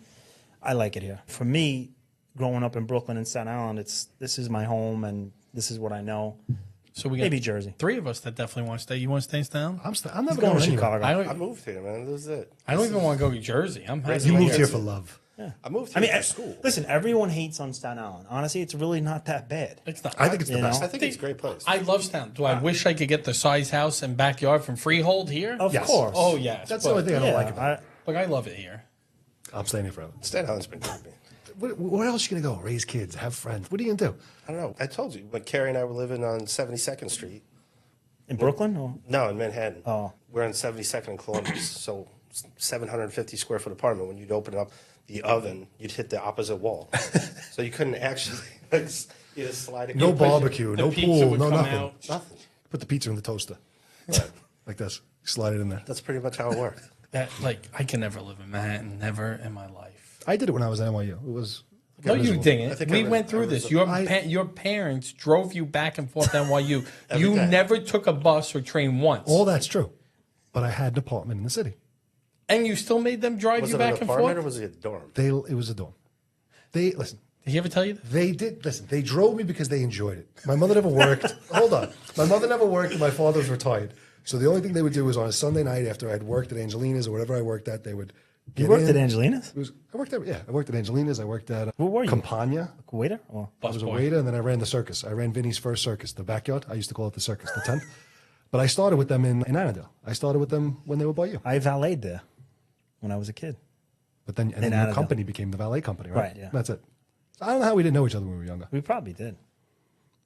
Speaker 6: I like it here. For me, growing up in Brooklyn and Staten Island, this is my home and this is what I know.
Speaker 3: so we got
Speaker 6: Maybe Jersey.
Speaker 3: three of us that definitely want to stay. You want to stay in Town?
Speaker 4: I'm never
Speaker 6: Going
Speaker 4: going
Speaker 6: to
Speaker 4: anywhere.
Speaker 6: Chicago.
Speaker 3: I
Speaker 2: I moved here, man. This is it.
Speaker 3: don't even want to go to Jersey. I'm happy.
Speaker 4: You moved
Speaker 3: here.
Speaker 4: here for love.
Speaker 2: I moved
Speaker 6: I
Speaker 2: here
Speaker 6: mean,
Speaker 2: for school.
Speaker 6: listen, everyone hates on Staten Island. Honestly, it's really not that bad.
Speaker 3: It's not.
Speaker 4: I think it's the
Speaker 6: You
Speaker 4: best.
Speaker 6: know?
Speaker 2: I think it's a great place.
Speaker 3: I love Town. Do I wish I could get the size house and backyard from Freehold here?
Speaker 6: Of
Speaker 4: Yes.
Speaker 6: course.
Speaker 3: Oh yes.
Speaker 4: That's the only thing I don't like about it.
Speaker 3: But I love it here.
Speaker 4: I'm staying here forever.
Speaker 2: Staten Island's been good to me.
Speaker 4: Where else are you going to go? Raise kids, have friends. What are you going to do?
Speaker 2: I don't know. I told you, when Carrie and I were living on 72nd Street.
Speaker 6: In Brooklyn? Or?
Speaker 2: No, in Manhattan.
Speaker 6: Oh.
Speaker 2: We're on 72nd and Columbus. So 750 square foot apartment. When you'd open up the oven, you'd hit the opposite wall. So you couldn't actually you just slide it.
Speaker 4: No
Speaker 2: you push it.
Speaker 4: barbecue,
Speaker 3: The
Speaker 4: no
Speaker 3: pizza
Speaker 4: pool,
Speaker 3: would
Speaker 4: no
Speaker 3: come
Speaker 4: nothing.
Speaker 3: out.
Speaker 2: Nothing.
Speaker 4: Put the pizza in the toaster. Like this. Slide it in there.
Speaker 2: That's pretty much how it worked.
Speaker 3: That I can never live in Manhattan. Never in my life.
Speaker 4: I did it when I was at NYU. It was.
Speaker 3: No, you
Speaker 2: I
Speaker 3: didn't.
Speaker 2: think
Speaker 3: We
Speaker 2: I
Speaker 3: went
Speaker 2: was-
Speaker 3: through
Speaker 2: I was-
Speaker 3: this. Your parents drove you back and forth to NYU.
Speaker 2: Every
Speaker 3: You
Speaker 2: day.
Speaker 3: never took a bus or train once,
Speaker 4: All that's true. But I had an apartment in the city.
Speaker 3: and you still made them drive
Speaker 2: Was
Speaker 3: you
Speaker 2: it an
Speaker 3: back and
Speaker 2: apartment
Speaker 3: forth.
Speaker 2: or was it a dorm?
Speaker 4: It was a dorm. Listen.
Speaker 3: Did he ever tell you that?
Speaker 4: They did listen. They drove me because they enjoyed it. My mother never worked. Hold on. My mother never worked, and my father was retired. So the only thing they would do was on a Sunday night after I'd worked at Angelina's or whatever I worked at, they would
Speaker 6: You worked at Angelina's?
Speaker 4: I worked at Angelina's. I worked at
Speaker 6: Where were you?
Speaker 4: Campagna.
Speaker 6: A waiter? Or?
Speaker 4: I was a waiter, and then I ran the circus. I ran Vinny's first circus, the backyard. I used to call it the circus, the tent. But I started with them in Annandale. I started with them when they were by you.
Speaker 6: I valeted there when I was a kid.
Speaker 4: But then, then the company became the valet company, right?
Speaker 6: Right, yeah.
Speaker 4: That's it. So I don't know how we didn't know each other when we were younger.
Speaker 6: We probably did.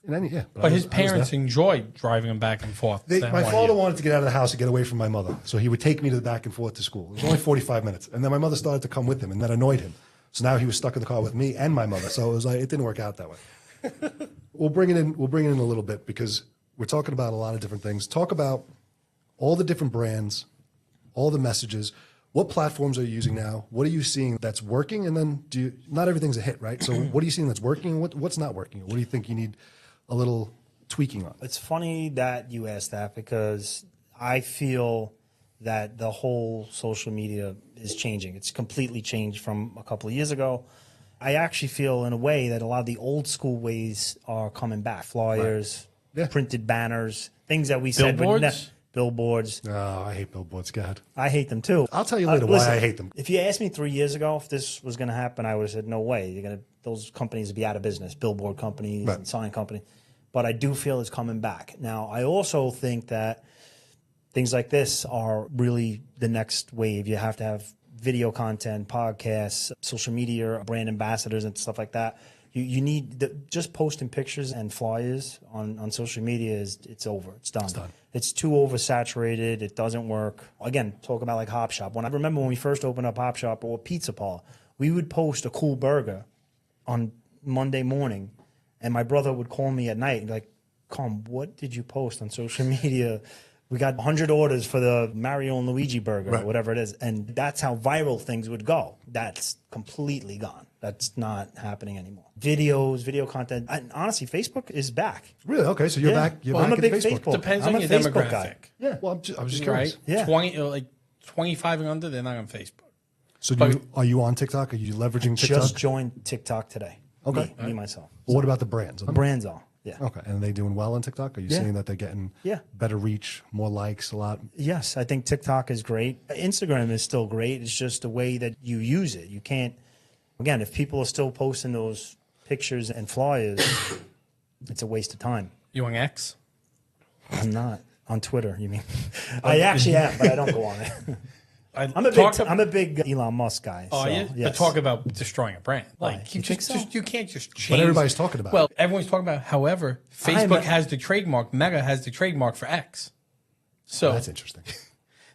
Speaker 3: But his parents enjoyed driving him back and forth.
Speaker 4: My father wanted to get out of the house and get away from my mother, so he would take me to the back and forth to school. It was only 45 minutes, and then my mother started to come with him, and that annoyed him. So now he was stuck in the car with me and my mother. So it was like it didn't work out that way. We'll bring it in a little bit because we're talking about a lot of different things. Talk about all the different brands, all the messages. What platforms are you using now? What are you seeing that's working? And then not everything's a hit, right? So what are you seeing that's working? What's not working? What do you think you need a little tweaking on?
Speaker 6: It's funny that you asked that because I feel that the whole social media is changing. It's completely changed from a couple of years ago. I actually feel in a way that a lot of the old school ways are coming back. Flyers, printed banners, things that we said. Billboards.
Speaker 4: Oh, I hate billboards. Go ahead.
Speaker 6: I hate them too.
Speaker 4: I'll tell you later why I hate them.
Speaker 6: If you asked me 3 years ago if this was going to happen, I would have said, no way. Those companies would be out of business, billboard companies and sign companies. But I do feel it's coming back. Now, I also think that things like this are really the next wave. You have to have video content, podcasts, social media, brand ambassadors and stuff like that. You need just posting pictures and flyers on social media it's over. It's done. It's too oversaturated. It doesn't work. Again, talk about like Hop Shop. I remember when we first opened up Hop Shop or Pizza Parlor, we would post a cool burger on Monday morning, and my brother would call me at night and be like, "Carm, what did you post on social media? We got 100 orders for the Mario and Luigi burger," or whatever it is. And that's how viral things would go. That's completely gone. That's not happening anymore. Videos, video content. And honestly, Facebook is back.
Speaker 4: Really? Okay, so you're back. You're
Speaker 6: I'm
Speaker 4: back
Speaker 6: a big
Speaker 4: at Facebook.
Speaker 3: Depends
Speaker 6: I'm
Speaker 3: on
Speaker 6: a
Speaker 3: your
Speaker 6: Facebook
Speaker 3: demographic.
Speaker 6: guy.
Speaker 4: Yeah. Well, I was just curious.
Speaker 3: Right?
Speaker 6: Yeah.
Speaker 3: 25 and under, they're not on Facebook.
Speaker 4: So are you on TikTok? Are you leveraging TikTok?
Speaker 6: Just joined TikTok today.
Speaker 4: Okay.
Speaker 6: Me myself.
Speaker 4: Well, what about the brands?
Speaker 6: The brands are. Yeah.
Speaker 4: Okay. And are they doing well on TikTok? Are you seeing that they're getting better reach, more likes, a lot?
Speaker 6: Yes, I think TikTok is great. Instagram is still great. It's just the way that you use it. You can't, again, if people are still posting those pictures and flyers, it's a waste of time.
Speaker 3: You on X?
Speaker 6: I'm not. On Twitter, you mean? I actually am, but I don't go on it. I'm a big Elon Musk guy.
Speaker 3: Oh,
Speaker 6: so,
Speaker 3: yeah?
Speaker 6: yes.
Speaker 3: But talk about destroying a brand.
Speaker 6: Why?
Speaker 3: Like
Speaker 6: You think so?
Speaker 3: you can't just change.
Speaker 4: But everybody's talking about
Speaker 3: Well,
Speaker 4: it.
Speaker 3: everyone's talking about it. However, Facebook has the trademark. Meta has the trademark for X. So
Speaker 4: That's interesting.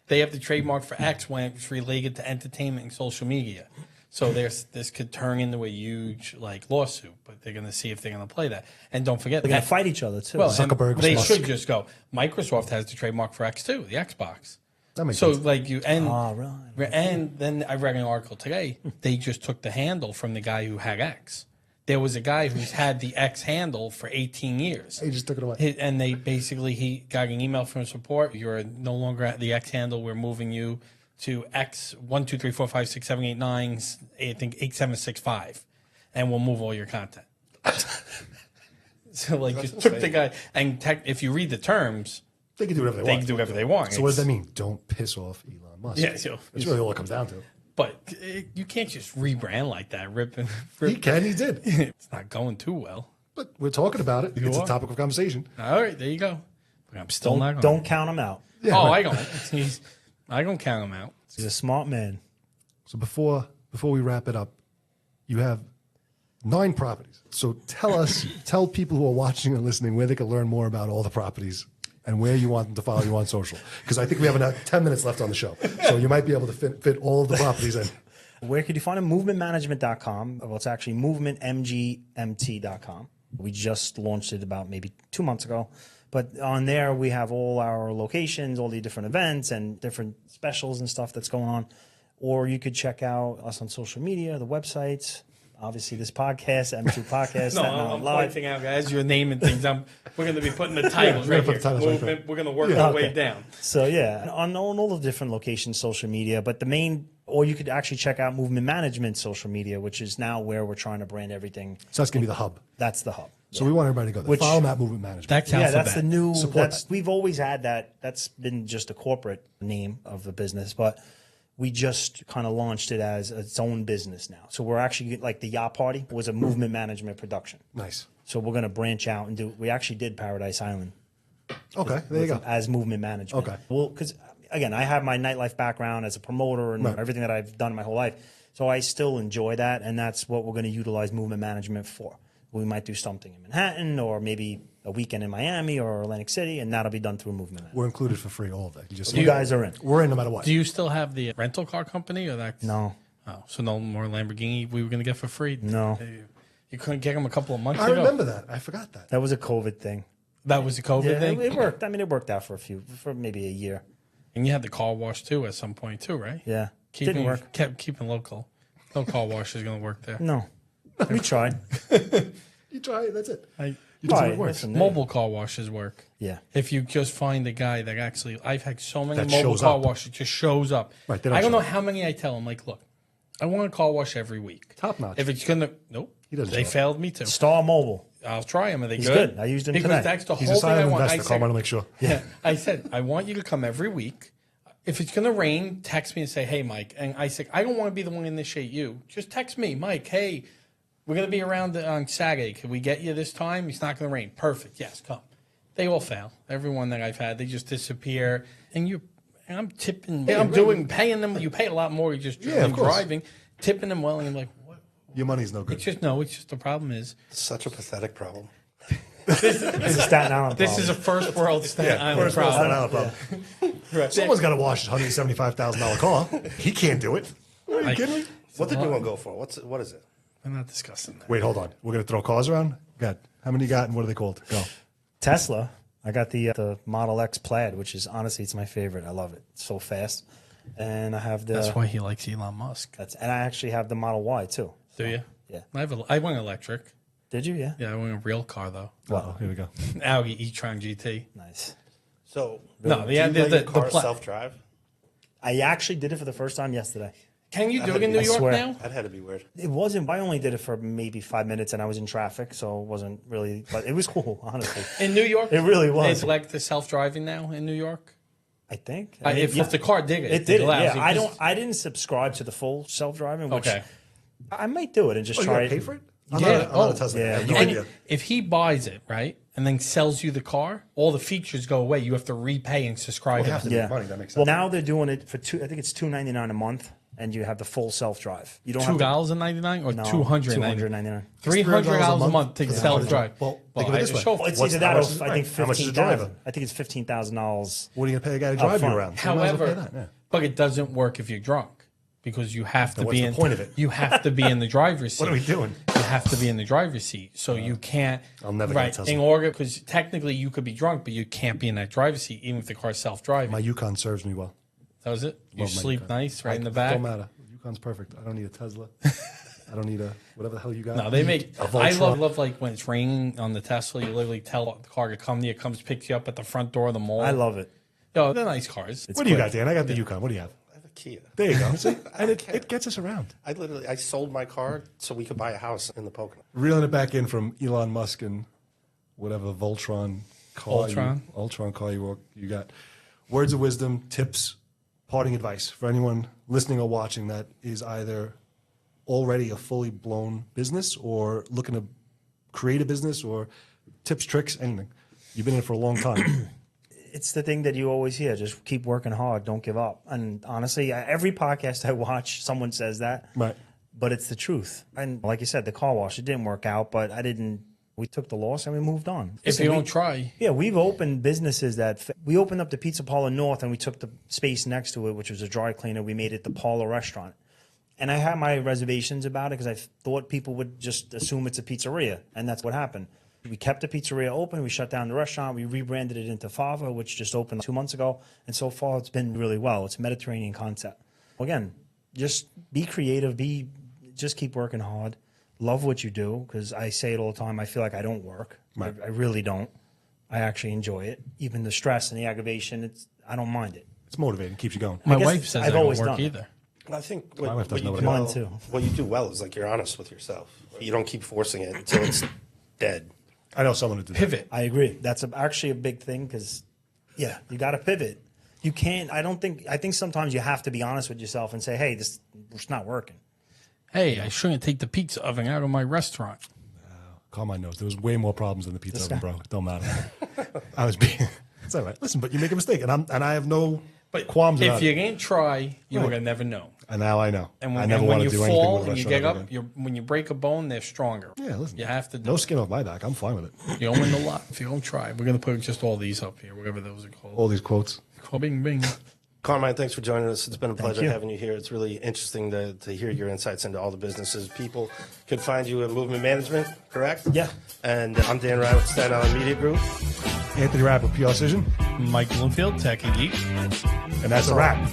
Speaker 3: they have the trademark for X when it's related to entertainment and social media. So this could turn into a huge lawsuit, but they're going to see if they're going to play that. And don't forget,
Speaker 6: They're going to fight each other, too.
Speaker 3: Well,
Speaker 4: Zuckerberg
Speaker 3: and they
Speaker 4: Musk.
Speaker 3: should just go. Microsoft has the trademark for X too, the Xbox.
Speaker 4: That makes
Speaker 3: So
Speaker 4: sense.
Speaker 3: right. And then I read an article today. They just took the handle from the guy who had X. There was a guy who's had the X handle for 18 years.
Speaker 4: He just took it away.
Speaker 3: And he got an email from support. You're no longer at the X handle. We're moving you to X 1 2 3 4 5 6 7 8 9. I think 8765, and we'll move all your content. So just took the guy and if you read the terms,
Speaker 4: They can do whatever they
Speaker 3: they
Speaker 4: want.
Speaker 3: can do whatever they want.
Speaker 4: So what does that mean? Don't piss off Elon Musk.
Speaker 3: Yeah, so-
Speaker 4: That's really all it comes down to.
Speaker 3: But you can't just rebrand like that. Rip.
Speaker 4: He can. He did.
Speaker 3: It's not going too well.
Speaker 4: But we're talking about it. It's
Speaker 3: are.
Speaker 4: a topic of conversation.
Speaker 3: All right, there you go. But I'm still not going.
Speaker 6: Don't count him out.
Speaker 4: Yeah,
Speaker 3: Oh,
Speaker 4: right.
Speaker 3: I don't count him out.
Speaker 6: He's a smart man.
Speaker 4: So before we wrap it up, you have 9 properties. So tell people who are watching and listening where they can learn more about all the properties and where you want them to follow you on social. Because I think we have about 10 minutes left on the show. So you might be able to fit all of the properties in.
Speaker 6: Where could you find him? Movementmanagement.com. Well, it's actually movementmgmt.com. We just launched it about maybe 2 months ago. But on there, we have all our locations, all the different events and different specials and stuff that's going on. Or you could check out us on social media, the websites, obviously this podcast, M2 Podcast.
Speaker 3: No,
Speaker 6: Staten Island
Speaker 3: I'm
Speaker 6: Live.
Speaker 3: pointing out, guys. You're naming things. We're going to be putting the titles
Speaker 4: we're
Speaker 3: right
Speaker 4: gonna put
Speaker 3: here.
Speaker 4: the titles right there.
Speaker 3: We're going to work our way down.
Speaker 6: So yeah, on all the different locations, social media, but the main, or you could actually check out Movement Management social media, which is now where we're trying to brand everything.
Speaker 4: So that's going to be the hub.
Speaker 6: That's the hub.
Speaker 4: So we want everybody to go there. Follow them at Movement Management.
Speaker 3: That's
Speaker 6: Yeah,
Speaker 3: Alphabet.
Speaker 6: that's the new.
Speaker 4: Support
Speaker 6: We've always had that. That's been just a corporate name of the business, but we just kind of launched it as its own business now. So we're actually like the Yacht Party was a movement management production.
Speaker 4: Nice.
Speaker 6: So we're going to branch out and do. We actually did Paradise Island.
Speaker 4: Okay, there you go.
Speaker 6: As movement management.
Speaker 4: Okay.
Speaker 6: Well, because again, I have my nightlife background as a promoter and
Speaker 4: Right.
Speaker 6: everything that I've done my whole life. So I still enjoy that, and that's what we're going to utilize movement management for. We might do something in Manhattan, or maybe a weekend in Miami or Atlantic City, and that'll be done through movement management.
Speaker 4: We're included for free, all of that.
Speaker 6: You guys are in.
Speaker 4: We're in no matter what.
Speaker 3: Do you still have the rental car company, or that?
Speaker 6: No.
Speaker 3: Oh, so no more Lamborghini we were going to get for free?
Speaker 6: No.
Speaker 3: You couldn't get them a couple of months
Speaker 4: I
Speaker 3: ago?
Speaker 4: remember that. I forgot that.
Speaker 6: That was a COVID thing.
Speaker 3: That was a COVID
Speaker 6: Yeah,
Speaker 3: thing?
Speaker 6: it worked. I mean, it worked out for maybe a year.
Speaker 3: And you had the car wash, too, at some point, too, right?
Speaker 6: Yeah.
Speaker 3: Keeping,
Speaker 6: Didn't work.
Speaker 3: Kept keeping local. No car wash is going to work there.
Speaker 6: No. We tried.
Speaker 4: You try it, that's it.
Speaker 3: I,
Speaker 4: You just
Speaker 6: Right,
Speaker 4: it works.
Speaker 6: listen,
Speaker 3: mobile car washes work.
Speaker 6: Yeah.
Speaker 3: If you just find a guy that actually, I've had so many
Speaker 4: That
Speaker 3: mobile
Speaker 4: shows
Speaker 3: car
Speaker 4: up.
Speaker 3: washes just shows up.
Speaker 4: Right, they don't
Speaker 3: I don't
Speaker 4: show
Speaker 3: know
Speaker 4: up.
Speaker 3: how many I tell him. Like, look, I want a car wash every week.
Speaker 4: Top notch.
Speaker 3: If it's gonna, nope.
Speaker 4: He doesn't
Speaker 3: They
Speaker 4: show up.
Speaker 3: failed me too.
Speaker 6: Star Mobile.
Speaker 3: I'll try them. Are they
Speaker 6: He's
Speaker 3: good?
Speaker 6: good. I used him
Speaker 3: because
Speaker 6: today.
Speaker 3: that's the
Speaker 4: He's
Speaker 3: whole
Speaker 4: a
Speaker 3: thing I
Speaker 4: silent
Speaker 3: want.
Speaker 4: investor.
Speaker 3: I
Speaker 4: Carmine
Speaker 3: said,
Speaker 4: will make sure.
Speaker 3: yeah, I said I want you to come every week. If it's gonna rain, text me and say, "Hey, Mike." And I said, I don't want to be the one to initiate you. Just text me, Mike. Hey, we're gonna be around on Saturday. Can we get you this time? It's not gonna rain. Perfect. Yes, come. They all fail. Everyone that I've had, they just disappear. And I'm tipping. I'm paying them. You pay a lot more. You just
Speaker 4: of course.
Speaker 3: driving, tipping them well. And I'm like, what?
Speaker 4: Your money's no good.
Speaker 3: It's just no. It's just the problem is
Speaker 2: Such a pathetic problem.
Speaker 6: It's a Staten Island
Speaker 3: this is a first world Staten Island
Speaker 4: First world
Speaker 3: problem.
Speaker 4: Staten Island problem. Someone's got to wash a $175,000 car. He can't do it. Are you kidding me?
Speaker 2: What did you want to go for? What is it?
Speaker 3: We're not discussing that.
Speaker 4: Wait, hold on. We're going to throw cars around? Good. How many you got and what are they called? Go.
Speaker 6: Tesla. I got the Model X Plaid, which is honestly it's my favorite. I love it. It's so fast. And I have the
Speaker 3: That's why he likes Elon Musk.
Speaker 6: and I actually have the Model Y too.
Speaker 3: Do you?
Speaker 6: Yeah.
Speaker 3: I went electric.
Speaker 6: Did you? Yeah.
Speaker 3: Yeah, I went a real car though.
Speaker 4: Oh, here we go.
Speaker 3: Audi e-tron GT.
Speaker 6: Nice.
Speaker 2: So
Speaker 3: No,
Speaker 2: do
Speaker 3: the-
Speaker 2: you
Speaker 3: the-
Speaker 2: let
Speaker 3: the-
Speaker 2: your car
Speaker 3: the pla-
Speaker 2: self-drive?
Speaker 6: I actually did it for the first time yesterday.
Speaker 3: Can you do it in New
Speaker 6: I
Speaker 3: York
Speaker 6: swear.
Speaker 3: now?
Speaker 2: That had to be weird.
Speaker 6: It wasn't. I only did it for maybe 5 minutes, and I was in traffic, so it wasn't really. But it was cool, honestly.
Speaker 3: In New York,
Speaker 6: It really was.
Speaker 3: It's like the self-driving now in New York.
Speaker 6: I think.
Speaker 3: If the car did it,
Speaker 6: it did.
Speaker 3: allows
Speaker 6: Yeah,
Speaker 3: you.
Speaker 6: I
Speaker 3: 'Cause-
Speaker 6: don't. I didn't subscribe to the full self-driving. Which
Speaker 3: Okay.
Speaker 6: I might do it and just
Speaker 4: Oh, you
Speaker 6: try
Speaker 4: got to
Speaker 6: it.
Speaker 4: pay for it?
Speaker 3: Yeah.
Speaker 4: I'm not
Speaker 3: Oh,
Speaker 4: a Tesla.
Speaker 6: yeah,
Speaker 4: I have
Speaker 6: you
Speaker 4: no
Speaker 6: can-
Speaker 4: idea.
Speaker 3: If he buys it right and then sells you the car, all the features go away. You have to repay and subscribe.
Speaker 4: Well, you have to
Speaker 6: Yeah.
Speaker 4: make money. That makes sense.
Speaker 6: Well, now they're doing it for two. I think it's $2.99 a month, and you have the full self-drive. You don't have to-
Speaker 3: $2.99 or
Speaker 6: No,
Speaker 3: $299?
Speaker 6: $299.
Speaker 3: $300 a month to
Speaker 4: for the
Speaker 3: self-drive.
Speaker 4: Well, think of it this way.
Speaker 6: Well, it's
Speaker 4: What's-
Speaker 6: either that
Speaker 4: how
Speaker 6: or
Speaker 4: much is-
Speaker 6: I think
Speaker 4: right. How much is a driver?
Speaker 6: $15,000. I think it's $15,000.
Speaker 4: What are you going to pay a guy to drive you
Speaker 6: Upfront.
Speaker 4: around? So you might as well pay
Speaker 3: However,
Speaker 4: that, yeah.
Speaker 3: but it doesn't work if you're drunk because you have to
Speaker 4: Then
Speaker 3: be
Speaker 4: what's
Speaker 3: in.
Speaker 4: the point of it?
Speaker 3: You have to be in the driver's seat.
Speaker 4: What are we doing?
Speaker 3: You have to be in the driver's seat, so you can't.
Speaker 4: I'll never get a
Speaker 3: right
Speaker 4: Tesla.
Speaker 3: in order because technically you could be drunk, but you can't be in that driver's seat even if the car's self-driving.
Speaker 4: My Yukon serves me well.
Speaker 3: Does it? You
Speaker 4: Love my
Speaker 3: sleep
Speaker 4: Yukon.
Speaker 3: nice right in the back.
Speaker 4: Don't matter. Yukon's perfect. I don't need a Tesla. I don't need a whatever the hell you got.
Speaker 3: No, they make.
Speaker 4: A
Speaker 3: I
Speaker 4: Voltron.
Speaker 3: love like when it's raining on the Tesla. You literally tell the car to come to you. It comes picks you up at the front door of the mall.
Speaker 6: I love it.
Speaker 3: Yo, they're nice cars.
Speaker 4: What do you got, Dan? I got the Yukon. What do you have?
Speaker 2: I have a Kia.
Speaker 4: There you go. See? And it gets us around.
Speaker 2: I sold my car so we could buy a house in the Pocono.
Speaker 4: Reeling it back in from Elon Musk and whatever Voltron car.
Speaker 3: Ultron.
Speaker 4: Car you got. Words of wisdom, tips, parting advice for anyone listening or watching that is either already a fully blown business or looking to create a business or tips, tricks, anything. You've been in it for a long time.
Speaker 6: It's the thing that you always hear. Just keep working hard. Don't give up. And honestly, every podcast I watch, someone says that.
Speaker 4: Right.
Speaker 6: But it's the truth. And like you said, the car wash, it didn't work out, but we took the loss and we moved on.
Speaker 3: If you don't try,
Speaker 6: Yeah, we've opened businesses we opened up the Pizza Parlor North and we took the space next to it, which was a dry cleaner. We made it the Parlor Restaurant. And I had my reservations about it because I thought people would just assume it's a pizzeria. And that's what happened. We kept the pizzeria open. We shut down the restaurant. We rebranded it into Fava, which just opened 2 months ago. And so far, it's been really well. It's a Mediterranean concept. Again, just be creative. Just keep working hard. Love what you do because I say it all the time. I feel like I don't work.
Speaker 4: Right.
Speaker 6: I really don't. I actually enjoy it. Even the stress and the aggravation, I don't mind it.
Speaker 4: It's motivating, keeps you going.
Speaker 3: my
Speaker 6: guess
Speaker 3: wife says
Speaker 6: I've
Speaker 3: I don't
Speaker 6: always
Speaker 3: work
Speaker 6: done it.
Speaker 3: either.
Speaker 2: I think
Speaker 4: My wife doesn't know
Speaker 2: you
Speaker 4: what
Speaker 2: do
Speaker 4: it
Speaker 6: Mine
Speaker 2: well,
Speaker 6: too.
Speaker 2: what you do well is like you're honest with yourself. You don't keep forcing it until it's dead.
Speaker 4: I know someone who did that.
Speaker 3: Pivot.
Speaker 6: I agree. That's actually a big thing because, yeah, you got to pivot. You can't. I think sometimes you have to be honest with yourself and say, hey, this it's not working.
Speaker 3: Hey, I shouldn't take the pizza oven out of my restaurant.
Speaker 4: Carmine knows there was way more problems than the pizza oven, bro. It don't matter. I was being. It's all right. Listen, but you make a mistake, and I have no qualms about
Speaker 3: If you
Speaker 4: it.
Speaker 3: didn't try, you
Speaker 4: Right.
Speaker 3: would never know.
Speaker 4: And now I know.
Speaker 3: And
Speaker 4: I
Speaker 3: when,
Speaker 4: never
Speaker 3: and when
Speaker 4: want
Speaker 3: you
Speaker 4: to do anything
Speaker 3: fall
Speaker 4: with a
Speaker 3: and you
Speaker 4: restaurant
Speaker 3: get
Speaker 4: ever
Speaker 3: up,
Speaker 4: again.
Speaker 3: when you break a bone, they're stronger.
Speaker 4: Yeah, listen.
Speaker 3: You have to do
Speaker 4: No
Speaker 3: it.
Speaker 4: skin off my back. I'm fine with it.
Speaker 3: You don't win the lot if you don't try. We're going to put just all these up here, whatever those are called.
Speaker 4: All these quotes.
Speaker 3: Bing, bing.
Speaker 2: Carmine, thanks for joining us. It's been a pleasure
Speaker 6: you.
Speaker 2: having you here. It's really interesting to hear your insights into all the businesses. People could find you at Movement Management, correct?
Speaker 6: Yeah.
Speaker 2: And I'm Dan Ryan with Staten Island Media Group.
Speaker 4: Anthony Rapp with PR Cision.
Speaker 3: Mike Bloomfield, Tech and Geek.
Speaker 4: And that's a wrap.